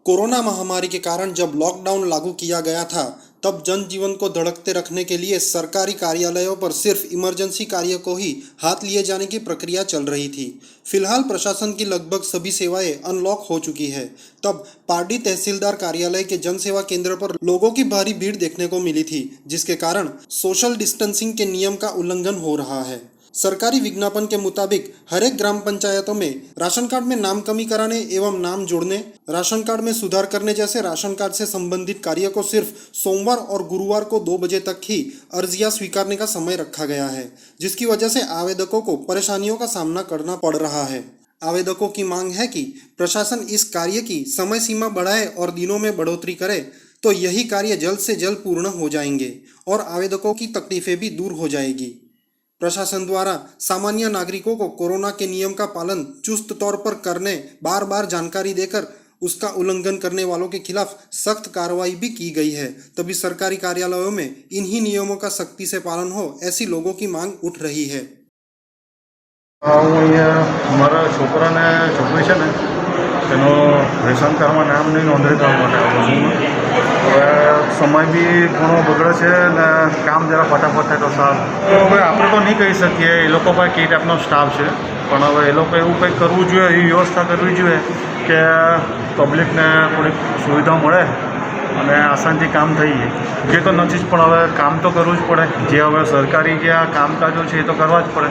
Corona महामारी के कारण जब लॉकडाउन लागू किया गया था, तब जनजीवन को धड़कते रखने के लिए सरकारी कार्यालयों पर सिर्फ इमरजेंसी कार्य को ही हाथ लिए जाने की प्रक्रिया चल रही थी। फिलहाल प्रशासन की लगभग सभी सेवाएं अनलॉक हो चुकी है। तब पारडी तहसीलदार कार्यालय के जनसेवा केंद्र पर लोगों की भारी भीड़ देखने को मिली थी, जिसके कारण सोशल डिस्टेंसिंग के नियम का उल्लंघन हो रहा है। सरकारी विज्ञापन के मुताबिक हर एक ग्राम पंचायतों में राशन कार्ड में नाम कमी कराने एवं नाम जोड़ने, राशन कार्ड में सुधार करने जैसे राशन कार्ड से संबंधित कार्य को सिर्फ सोमवार और गुरुवार को 2 बजे तक ही अर्जियां स्वीकारने का समय रखा गया है, जिसकी वजह से आवेदकों को परेशानियों का सामना करना पड़ रहा है। आवेदकों की मांग है कि प्रशासन इस कार्य की समय सीमा बढ़ाए और दिनों में बढ़ोतरी करे, तो यही कार्य जल्द से जल्द पूर्ण हो जाएंगे और आवेदकों की तकलीफें भी दूर हो जाएगी। प्रशासन द्वारा सामान्य नागरिकों को कोरोना के नियम का पालन चुस्त तौर पर करने बार बार जानकारी देकर उसका उल्लंघन करने वालों के खिलाफ सख्त कार्रवाई भी की गई है। तभी सरकारी कार्यालयों में इन्हीं नियमों का सख्ती से पालन हो, ऐसी लोगों की मांग उठ रही है। मारा छोकरा ने छोकरी है तेनो रेशन कार्ड में नाम नहीं नोंधणी करवा માટે હવે સમય બી ઘણો બગડે છે ને કામ જરા ફટાફટ થાય તો સારું। તો હવે આપણે તો નહીં કહી શકીએ એ લોકો પાસે કઈ ટાઈપનો સ્ટાફ છે, પણ હવે એ લોકો એવું કંઈક કરવું જોઈએ, એવી વ્યવસ્થા કરવી જોઈએ કે પબ્લિકને થોડીક સુવિધા મળે અને આસાનથી કામ થઈ જાય। જે તો નથી જ, પણ હવે કામ તો કરવું જ પડે। જે હવે સરકારી જે આ કામકાજો છે એ તો કરવા જ પડે।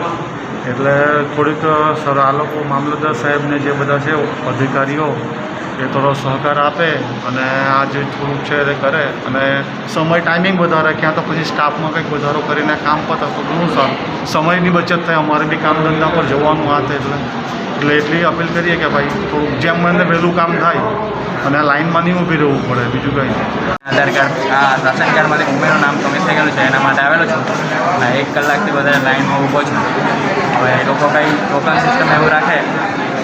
એટલે થોડીક સર આ લોકો મામલતદાર સાહેબને જે બધા છે અધિકારીઓ એ થોડો સહકાર આપે અને આ જે થોડુંક છે એ કરે અને સમય ટાઈમિંગ વધારે, ક્યાં તો પછી સ્ટાફમાં કંઈક વધારો કરીને કામ પતે તો ઘણું સારું, સમયની બચત થાય, અમારે બી કામ ધંધા પર જવાનું આ થાય। એટલે એટલી અપીલ કરીએ કે ભાઈ થોડુંક જેમ મને વહેલું કામ થાય અને આ લાઇનમાં નહીં ઊભી રહેવું પડે, બીજું કંઈ નહીં। આધાર કાર્ડ રાશન કાર્ડમાંથી ઉમેરનું નામ કમી થઈ ગયેલું છે, એના માટે આવેલો છું અને 1 કલાકથી વધારે લાઇનમાં ઊભો છું। હવે એ લોકો કંઈ ટોકન સિસ્ટમ એવું રાખે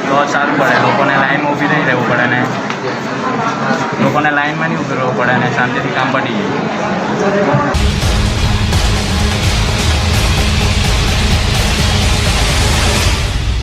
તો સારું પડે, લોકોને લાઇનમાં ઊભી નહીં રહેવું પડે ને લોકોને લાઇનમાં નહીં ઊભી રહેવું પડે અને શાંતિથી કામ પતી જાય।